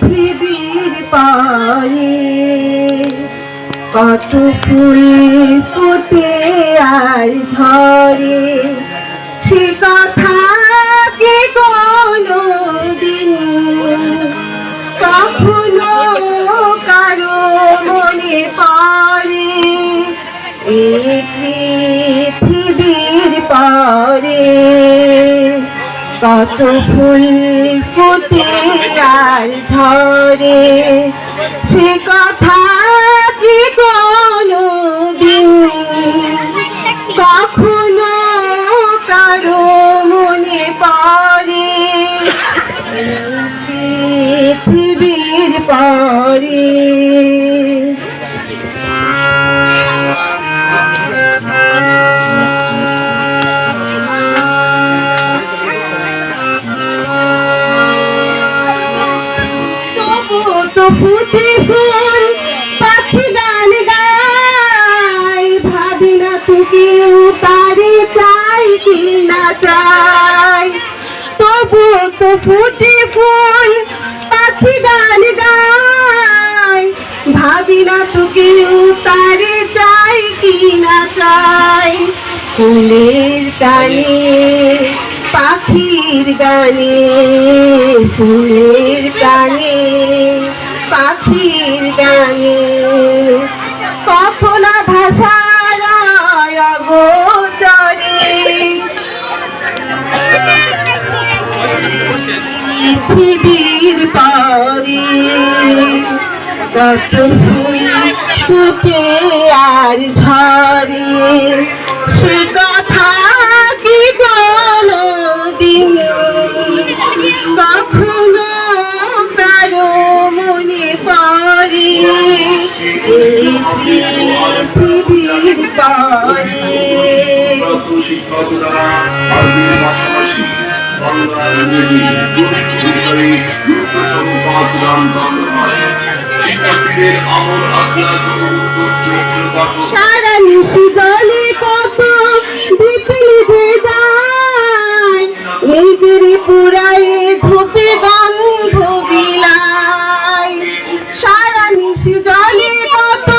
পৃথিবীর পারে কত ফুল ফোটে আর ঝরে, সে কথা কি কোনদিন কখনো কারো মনে পড়ে? এই পৃথিবীর পারে কত ফুল ফোটে আর ঝরে, সে কথা কি কোনদিন কখনো কারো মনে পড়ে? পৃথিবীর পারে ফুটে ফুল পাখি গান গায়, ভাবি না তো কেউ তারে চাই কি না চাই। তবু তো ফুটে ফুল পাখি গান গায়, ভাবি না তো কেউ তারে চাই কি না চাই। ফুলের টানে পাখির গানে, ফুলের টানে পাখির গানে কখন ভাষার অগোচরে। পৃথিবীর পারে কত ফুল ফুটে আর ঝরে, সে কথা কি কোনদিন কখনো কারো মনে পড়ে? পৃথিবীর পারে সারা নিশি জলে কত বিপিলি যায়, নিজের পুরায় ধূপে গন্ধ বিলায়। সারা নিশি জলে কত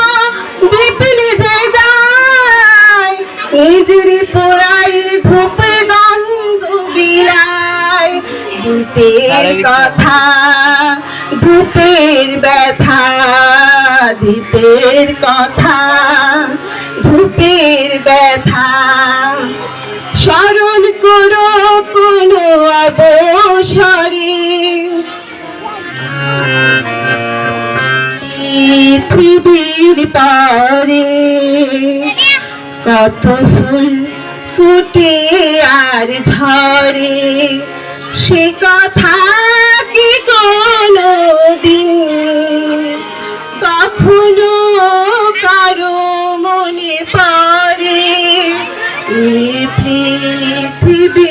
বিপিলি যায়, নিজের পুরায় ধূপে গন্ধ বিলায়। ধূপের কথা ধূপের ব্যথা, ধূপের কথা ধূপের ব্যথা স্মরণ করো কোনো অবসরে। পৃথিবীর পারে কত ফুল ফুটে আর ঝরে, সে কথা কি কোনদিন কখনো কারো মনে পড়ে? পৃথিবী